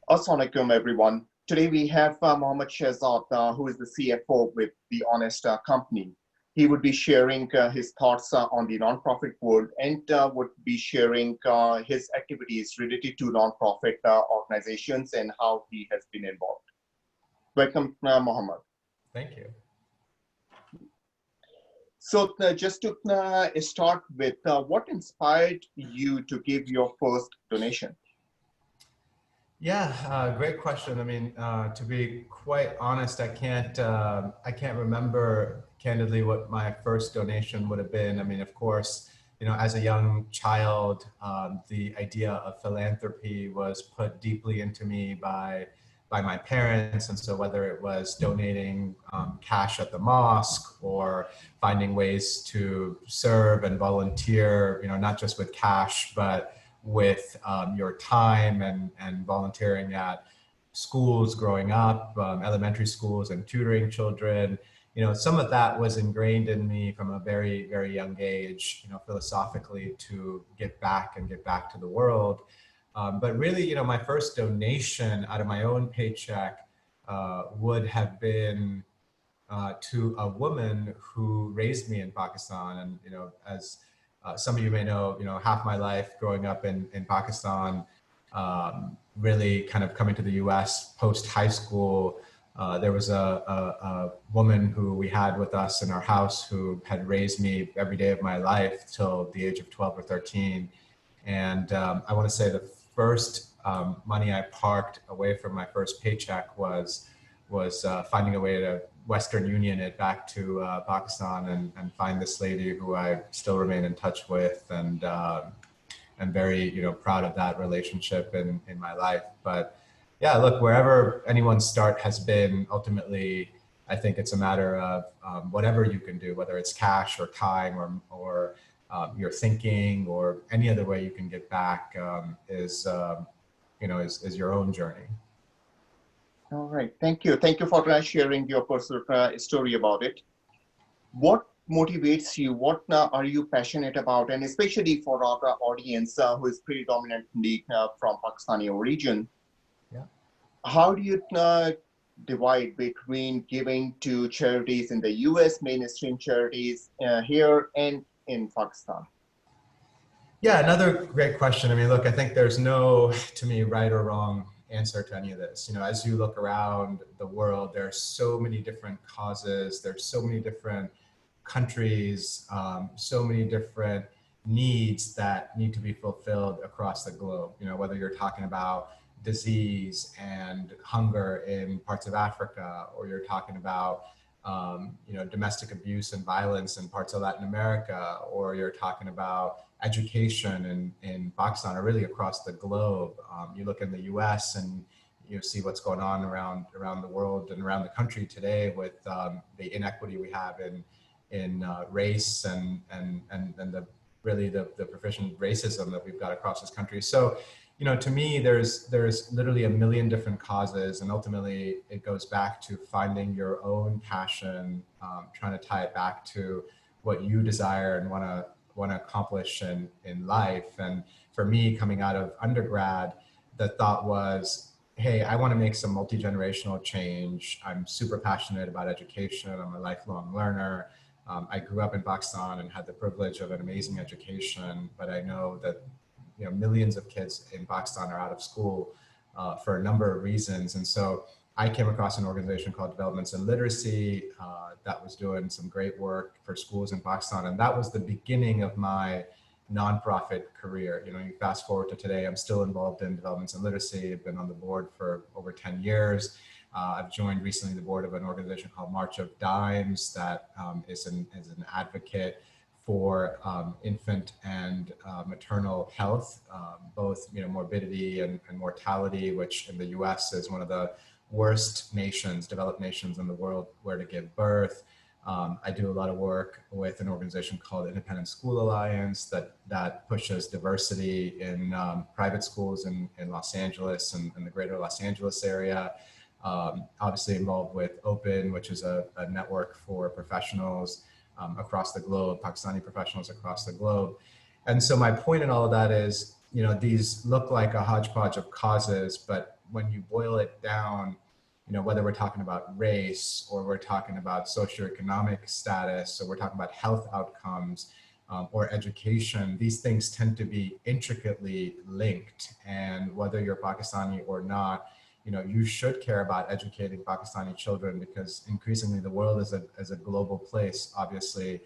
Assalamualaikum, everyone. Today we have Mohammed Shahzad, who is the CFO with The Honest Company. He would be sharing his thoughts on the nonprofit world and would be sharing his activities related to nonprofit organizations and how he has been involved. Welcome, Mohammed. Thank you. So just to start with, what inspired you to give your first donation? Yeah, great question. I mean, to be quite honest, I can't remember candidly what my first donation would have been. I mean, of course, as a young child, the idea of philanthropy was put deeply into me by my parents. And so whether it was donating cash at the mosque or finding ways to serve and volunteer, not just with cash, but with your time and volunteering at schools growing up, elementary schools and tutoring children. Some of that was ingrained in me from a very, very young age, philosophically to give back to the world. But really, my first donation out of my own paycheck would have been to a woman who raised me in Pakistan. And, as some of you may know, half my life growing up in Pakistan, really kind of coming to the US post high school, there was a woman who we had with us in our house who had raised me every day of my life till the age of 12 or 13. And I want to say the first money I parked away from my first paycheck was finding a way to Western Union it back to Pakistan and find this lady who I still remain in touch with, and I'm very proud of that relationship in my life. But yeah, look, wherever anyone's start has been, ultimately, I think it's a matter of whatever you can do, whether it's cash or time or your thinking or any other way you can get back is your own journey. All right, thank you. Thank you for sharing your personal story about it. What motivates you? What are you passionate about? And especially for our audience who is predominantly from Pakistani origin, yeah. How do you divide between giving to charities in the US, mainstream charities here and in Pakistan? Yeah, another great question. I mean, look, I think there's no, to me, right or wrong answer to any of this. As you look around the world, there are so many different causes, there's so many different countries, so many different needs that need to be fulfilled across the globe. Whether you're talking about disease and hunger in parts of Africa, or you're talking about domestic abuse and violence in parts of Latin America, or you're talking about education in Pakistan or really across the globe. You look in the US and you see what's going on around the world and around the country today with the inequity we have in race and the proficient racism that we've got across this country. So, to me, there's literally a million different causes, and ultimately it goes back to finding your own passion, trying to tie it back to what you desire and want to accomplish in life. And for me, coming out of undergrad, the thought was, hey, I want to make some multi-generational change. I'm super passionate about education. I'm a lifelong learner. I grew up in Pakistan and had the privilege of an amazing education, but I know that millions of kids in Pakistan are out of school for a number of reasons. And so I came across an organization called Developments in Literacy that was doing some great work for schools in Pakistan. And that was the beginning of my nonprofit career. You fast forward to today, I'm still involved in Developments in Literacy. I've been on the board for over 10 years. I've joined recently the board of an organization called March of Dimes that is an advocate for infant and maternal health, both morbidity and mortality, which in the US is one of the worst developed nations in the world where to give birth. I do a lot of work with an organization called Independent School Alliance that pushes diversity in private schools in Los Angeles and the greater Los Angeles area. Obviously involved with OPEN, which is a network for professionals across the globe, Pakistani professionals across the globe. And so my point in all of that is, these look like a hodgepodge of causes, but when you boil it down, whether we're talking about race or we're talking about socioeconomic status, or we're talking about health outcomes, or education, these things tend to be intricately linked. And whether you're Pakistani or not, you should care about educating Pakistani children, because increasingly the world is a global place, obviously.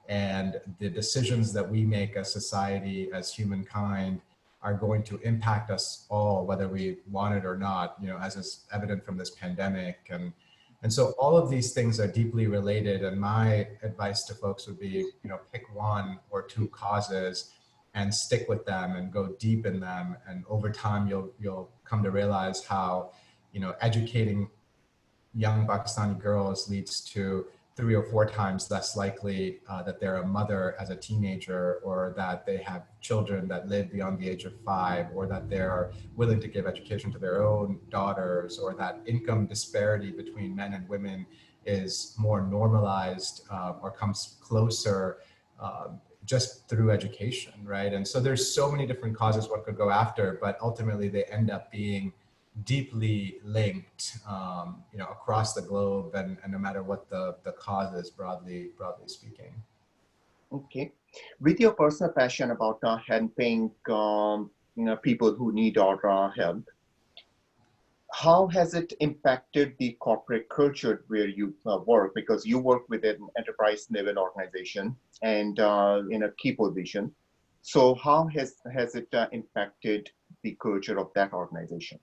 And the decisions that we make as society, as humankind, are going to impact us all, whether we want it or not, as is evident from this pandemic. And so all of these things are deeply related. And my advice to folks would be, pick one or two causes and stick with them and go deep in them. And over time, you'll come to realize how, educating young Pakistani girls leads to 3 or 4 times less likely that they're a mother as a teenager, or that they have children that live beyond the age of 5, or that they're willing to give education to their own daughters, or that income disparity between men and women is more normalized, or comes closer just through education, right? And so there's so many different causes one could go after, but ultimately they end up being deeply linked, across the globe, and no matter what the cause is, broadly speaking. Okay. With your personal passion about helping people who need our help, how has it impacted the corporate culture where you work? Because you work with an enterprise level organization and in a key position. So how has it impacted the culture of that organization?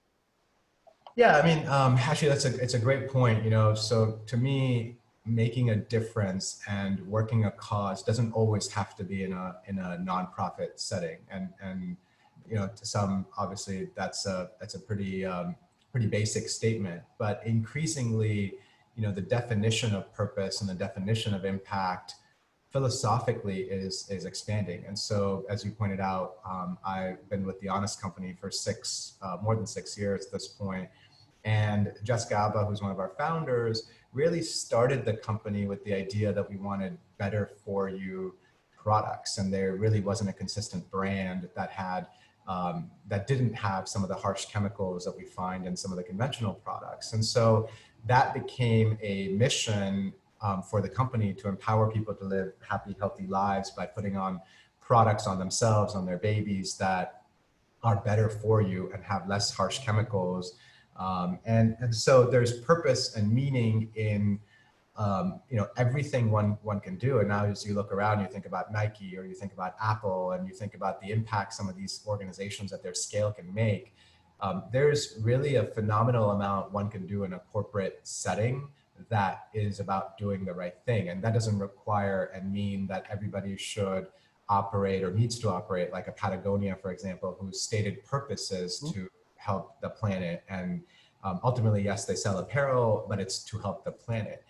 Yeah, I mean, actually, it's a great point. So to me, making a difference and working a cause doesn't always have to be in a nonprofit setting. And to some, obviously, that's a pretty basic statement. But increasingly, the definition of purpose and the definition of impact philosophically is expanding. And so, as you pointed out, I've been with the Honest Company for more than 6 years at this point. And Jessica Alba, who's one of our founders, really started the company with the idea that we wanted better for you products. And there really wasn't a consistent brand that had that didn't have some of the harsh chemicals that we find in some of the conventional products. And so that became a mission for the company to empower people to live happy, healthy lives by putting on products on themselves, on their babies, that are better for you and have less harsh chemicals. And so there's purpose and meaning in everything one can do. And now as you look around, you think about Nike, or you think about Apple, and you think about the impact some of these organizations at their scale can make. There's really a phenomenal amount one can do in a corporate setting that is about doing the right thing. And that doesn't require and mean that everybody should operate or needs to operate like a Patagonia, for example, whose stated purpose is to help the planet. And ultimately, yes, they sell apparel, but it's to help the planet.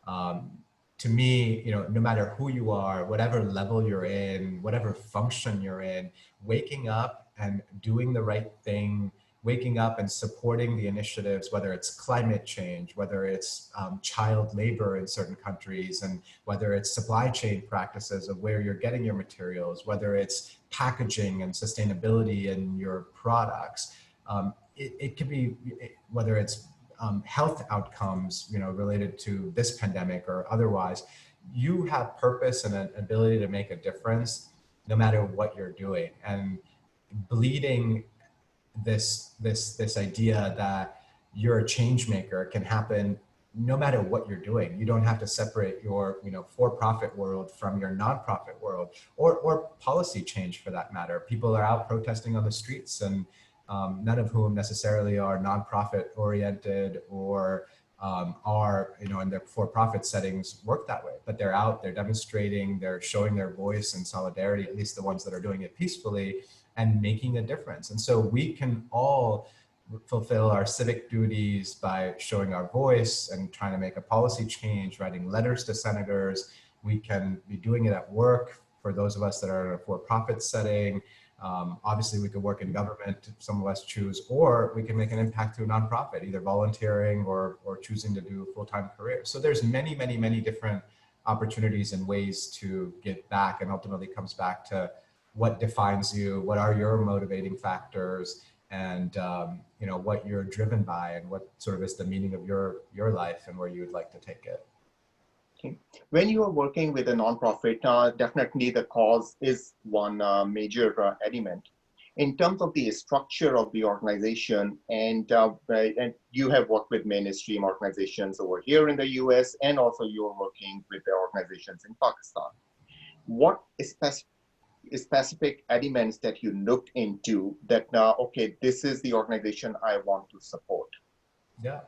To me, no matter who you are, whatever level you're in, whatever function you're in, waking up and doing the right thing, waking up and supporting the initiatives, whether it's climate change, whether it's child labor in certain countries, and whether it's supply chain practices of where you're getting your materials, whether it's packaging and sustainability in your products. It could be, whether it's health outcomes, related to this pandemic or otherwise. You have purpose and an ability to make a difference no matter what you're doing. And bleeding this idea that you're a change maker can happen no matter what you're doing. You don't have to separate your for-profit world from your nonprofit world, or policy change for that matter. People are out protesting on the streets, and none of whom necessarily are nonprofit oriented or are in their for-profit settings work that way. But they're out, they're demonstrating, they're showing their voice and solidarity, at least the ones that are doing it peacefully, and making a difference. And so we can all fulfill our civic duties by showing our voice and trying to make a policy change, writing letters to senators. We can be doing it at work for those of us that are in a for-profit setting. Obviously, we could work in government, some of us choose, or we can make an impact through a nonprofit, either volunteering or choosing to do a full-time career. So there's many, many, many different opportunities and ways to give back, and ultimately comes back to what defines you, what are your motivating factors, and you know, what you're driven by and what sort of is the meaning of your life and where you would like to take it. Okay. When you are working with a nonprofit, definitely the cause is one major element. In terms of the structure of the organization, and you have worked with mainstream organizations over here in the US, and also you're working with the organizations in Pakistan. What specific elements that you looked into that, okay, this is the organization I want to support? Yeah.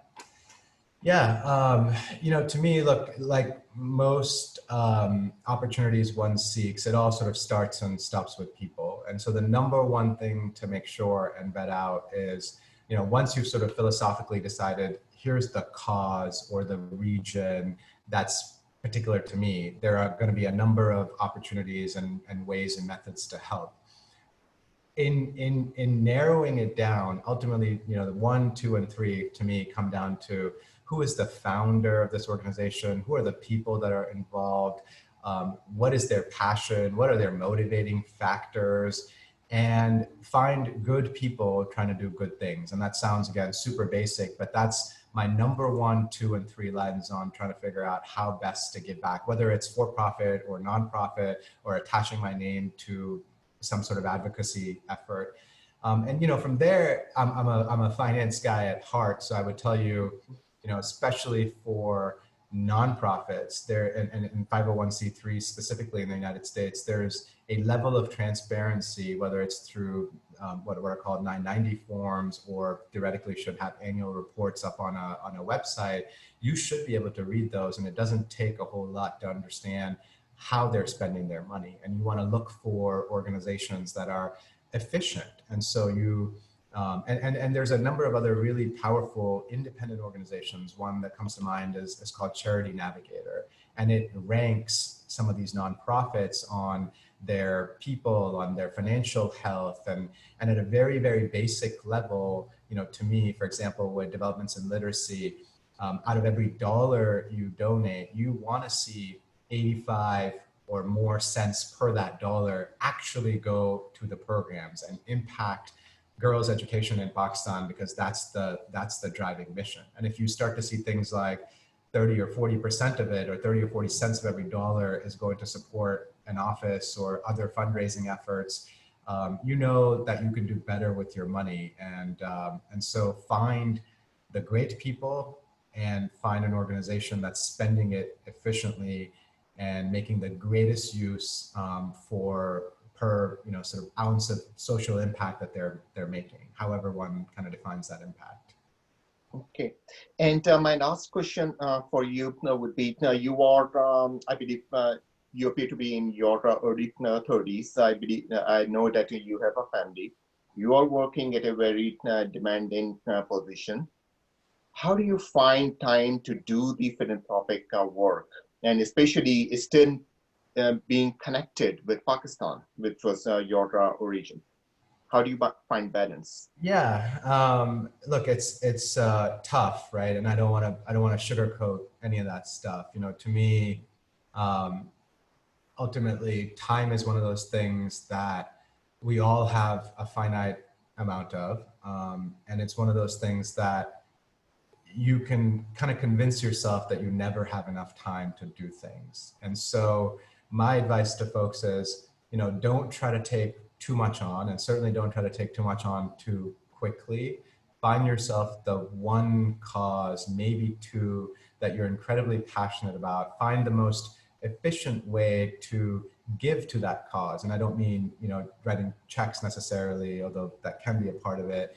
Yeah, you know, to me, look, like most opportunities one seeks, it all sort of starts and stops with people. And so the number one thing to make sure and vet out is, you know, once you've sort of philosophically decided, here's the cause or the region that's particular to me, there are going to be a number of opportunities and ways and methods to help. In narrowing it down, ultimately, you know, the 1, 2, and 3 to me come down to who is the founder of this organization, who are the people that are involved, what is their passion, what are their motivating factors, and find good people trying to do good things. And that sounds, again, super basic, but that's my number 1, 2, and 3 lens on trying to figure out how best to give back, whether it's for-profit or nonprofit or attaching my name to some sort of advocacy effort. And, you know, from there, I'm a finance guy at heart. So I would tell you, you know, especially for nonprofits there and 501c3 specifically in the United States, there's a level of transparency, whether it's through what are called 990 forms or theoretically should have annual reports up on a website. You should be able to read those, and it doesn't take a whole lot to understand how they're spending their money. And you want to look for organizations that are efficient. And so you, and there's a number of other really powerful independent organizations. One that comes to mind is called Charity Navigator. And it ranks some of these nonprofits on their people, on their financial health, and at a very, very basic level, you know, to me, for example, with developments in literacy, out of every dollar you donate, you want to see 85 or more cents per that dollar actually go to the programs and impact girls' education in Pakistan, because that's the driving mission. And if you start to see things like 30 or 40% of it, or 30 or 40 cents of every dollar is going to support an office or other fundraising efforts, you know that you can do better with your money. And so find the great people and find an organization that's spending it efficiently and making the greatest use per you know, sort of ounce of social impact that they're making, however one kind of defines that impact. Okay, and my last question for you would be, you are, I believe, you appear to be in your early 30s. I believe, I know that you have a family. You are working at a very demanding position. How do you find time to do the philanthropic work, and especially still being connected with Pakistan, which was your origin? How do you find balance? Yeah, look, it's tough, right? And I don't want to sugarcoat any of that stuff. You know, to me, ultimately, time is one of those things that we all have a finite amount of, and it's one of those things that you can kind of convince yourself that you never have enough time to do things. And so my advice to folks is, you know, don't try to take too much on, and certainly don't try to take too much on too quickly. Find yourself the one cause, maybe two, that you're incredibly passionate about. Find the most efficient way to give to that cause. And I don't mean, you know, writing checks necessarily, although that can be a part of it.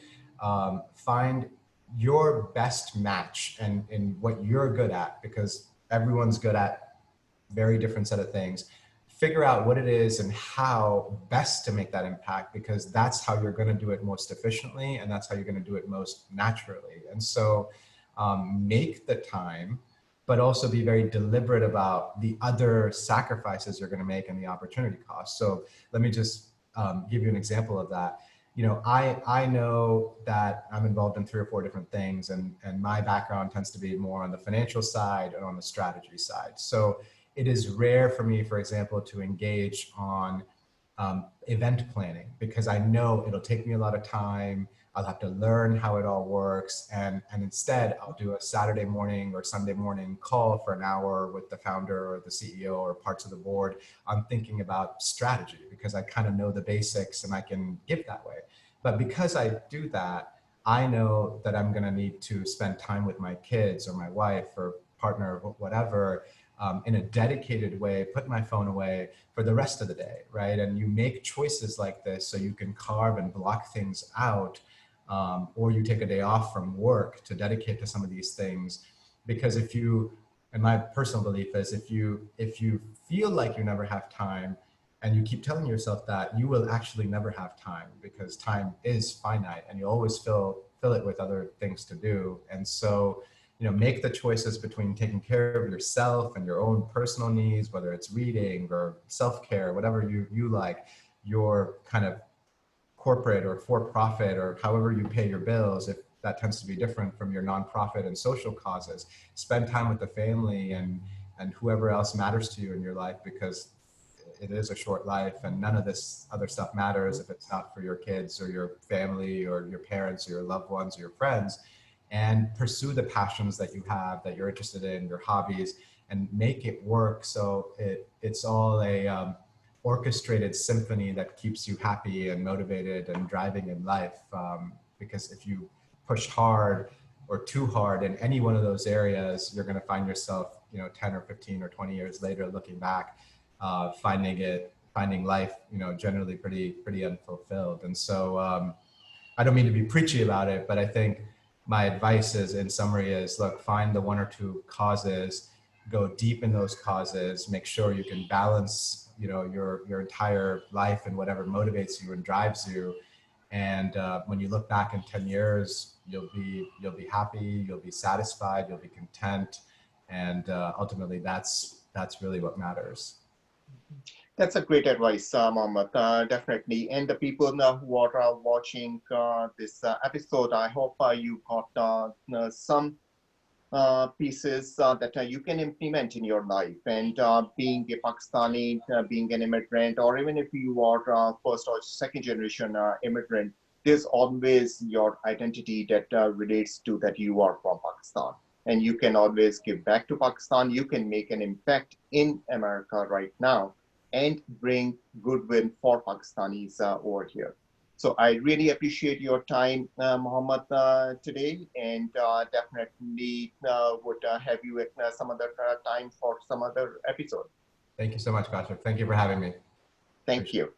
Find your best match and in what you're good at, because everyone's good at very different set of things. Figure out what it is and how best to make that impact, because that's how you're going to do it most efficiently, and that's how you're going to do it most naturally. And so make the time, but also be very deliberate about the other sacrifices you're going to make and the opportunity cost. So let me just give you an example of that. You know, I know that I'm involved in 3 or 4 different things, and my background tends to be more on the financial side and on the strategy side. So it is rare for me, for example, to engage on event planning, because I know it'll take me a lot of time. I'll have to learn how it all works. And instead, I'll do a Saturday morning or Sunday morning call for an hour with the founder or the CEO or parts of the board. I'm thinking about strategy because I kind of know the basics and I can give that way. But because I do that, I know that I'm going to need to spend time with my kids or my wife or partner or whatever in a dedicated way, put my phone away for the rest of the day, right? And you make choices like this so you can carve and block things out, or you take a day off from work to dedicate to some of these things. Because if you, and my personal belief is if you feel like you never have time and you keep telling yourself that, you will actually never have time because time is finite and you always fill it with other things to do. And so, make the choices between taking care of yourself and your own personal needs, whether it's reading or self-care, whatever you like, your kind of corporate or for-profit or however you pay your bills, if that tends to be different from your nonprofit and social causes. Spend time with the family and whoever else matters to you in your life, because it is a short life and none of this other stuff matters if it's not for your kids or your family or your parents or your loved ones or your friends. And pursue the passions that you have, that you're interested in, your hobbies, and make it work so it's all a orchestrated symphony that keeps you happy and motivated and driving in life. Because if you push hard or too hard in any one of those areas, you're going to find yourself, 10 or 15 or 20 years later, looking back, finding life, generally pretty unfulfilled. And so I don't mean to be preachy about it, but I think my advice is, in summary, is look, find the one or two causes, go deep in those causes, make sure you can balance, your entire life and whatever motivates you and drives you. And when you look back in 10 years, you'll be happy, you'll be satisfied, you'll be content. And ultimately that's really what matters. That's a great advice, Mohammed, definitely. And the people who are watching this episode, I hope you got some pieces that you can implement in your life. And being a Pakistani, being an immigrant, or even if you are first or second generation immigrant, there's always your identity that relates to that you are from Pakistan. And you can always give back to Pakistan. You can make an impact in America right now and bring goodwill for Pakistanis over here. So I really appreciate your time, Mohammed, today, and definitely would have you at some other time for some other episode. Thank you so much, Kaushik. Thank you for having me. Thank you.